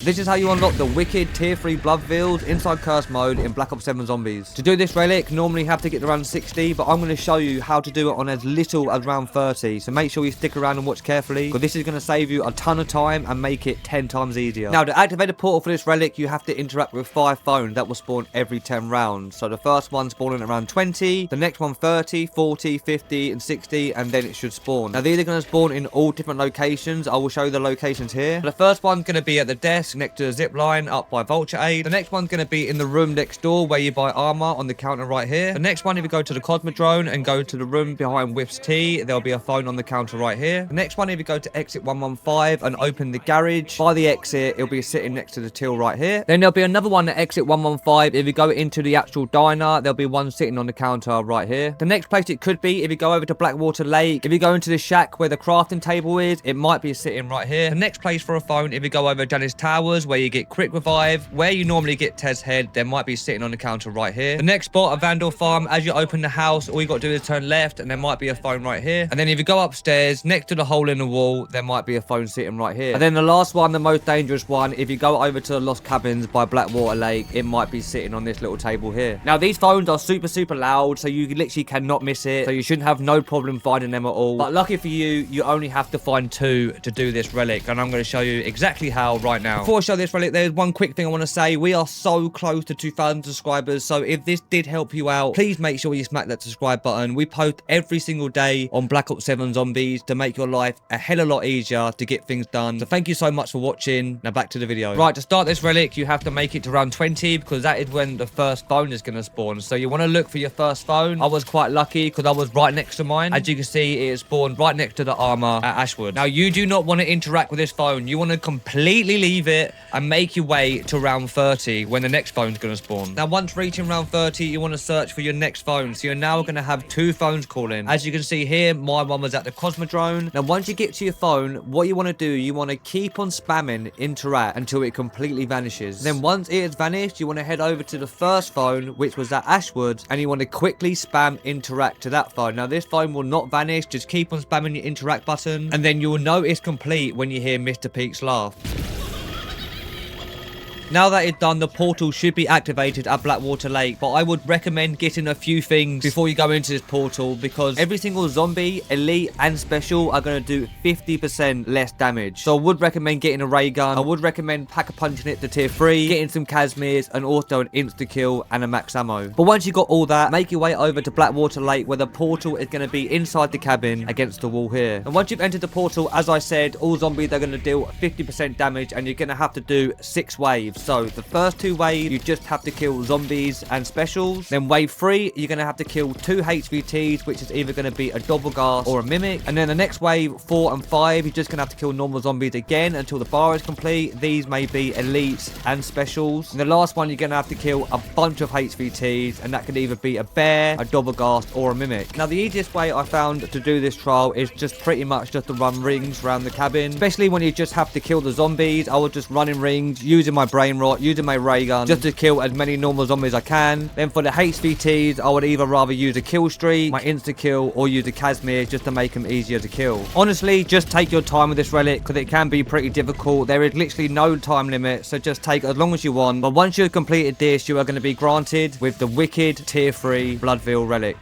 This is how you unlock the wicked tier 3 Blood VIALS inside curse mode in Black Ops 7 Zombies. To do this relic, normally you have to get around 60, but I'm going to show you how to do it on as little as around 30. So make sure you stick around and watch carefully, because this is going to save you a ton of time and make it 10 times easier. Now, to activate a portal for this relic, you have to interact with 5 phones that will spawn every 10 rounds. So the first one spawning around 20, the next one 30, 40, 50, and 60, and then it should spawn. Now, these are going to spawn in all different locations. I will show you the locations here. The first one's going to be at the desk next to the zip line up by Vulture Aid. The next one's going to be in the room next door where you buy armor on the counter right here. The next one, if you go to the Cosmodrome and go to the room behind Whiff's Tea, there'll be a phone on the counter right here. The next one, if you go to exit 115 and open the garage, by the exit, it'll be sitting next to the till right here. Then there'll be another one at exit 115. If you go into the actual diner, there'll be one sitting on the counter right here. The next place it could be, if you go over to Blackwater Lake, if you go into the shack where the crafting table is, it might be sitting right here. The next place for a phone, if you go over Janice Towers, where you get quick revive, where you normally get Tez head, there might be sitting on the counter right here. The next spot, a Vandal Farm, as you open the house, all you got to do is turn left and there might be a phone right here. And then if you go upstairs, next to the hole in the wall, there might be a phone sitting right here. And then the last one, the most dangerous one, if you go over to the Lost Cabins by Blackwater Lake, it might be sitting on this little table here. Now, these phones are super loud, so you literally cannot miss it, so you shouldn't have no problem finding them at all. But lucky for you, you only have to find 2 to do this relic, and I'm going to show you exactly how right now. Before I show this relic, there's one quick thing I want to say. We are so close to 2,000 subscribers, so if this did help you out, please make sure you smack that subscribe button. We post every single day on Black Ops 7 Zombies to make your life a hell of a lot easier to get things done. So thank you so much for watching. Now back to the video. Right, to start this relic, you have to make it to round 20, because that is when the first phone is going to spawn. So you want to look for your first phone. I was quite lucky because I was right next to mine. As you can see, it spawned right next to the armor at Ashwood. Now, you do not want to interact with this phone. You want to completely leave it and make your way to round 30 when the next phone's going to spawn. Now, once reaching round 30, you want to search for your next phone. So you're now going to have 2 phones calling. As you can see here, my one was at the Cosmodrome. Now, once you get to your phone, what you want to do, you want to keep on spamming interact until it completely vanishes. Then once it has vanished, you want to head over to the first phone, which was at Ashwood, and you want to quickly spam interact to that phone. Now, this phone will not vanish. Just keep on spamming your interact button, and then you will know it's complete when you hear Mr. Peak's laugh. Now that it's done, the portal should be activated at Blackwater Lake, but I would recommend getting a few things before you go into this portal, because every single zombie, elite and special are going to do 50% less damage. So I would recommend getting a ray gun. I would recommend pack-a-punching it to tier 3, getting some Casmirs, and also an insta-kill and a max ammo. But once you got all that, make your way over to Blackwater Lake, where the portal is going to be inside the cabin against the wall here. And once you've entered the portal, as I said, all zombies are going to deal 50% damage, and you're going to have to do 6 waves. So the first 2 waves, you just have to kill zombies and specials. Then wave 3, you're going to have to kill 2 HVTs, which is either going to be a double gas or a mimic. And then the next wave, 4 and 5, you're just going to have to kill normal zombies again until the bar is complete. These may be elites and specials. And the last one, you're going to have to kill a bunch of HVTs, and that could either be a bear, a double gas, or a mimic. Now, the easiest way I found to do this trial is just pretty much just to run rings around the cabin, especially when you just have to kill the zombies. I was just running rings, using my brain rot, using my ray gun just to kill as many normal zombies as I can. Then for the HVTs, I would either rather use a kill streak, my insta kill, or use a Casimir just to make them easier to kill. Honestly, just take your time with this relic, because it can be pretty difficult. There is literally no time limit, so just take as long as you want. But once you've completed this, you are going to be granted with the wicked tier 3 Blood VIAL relic.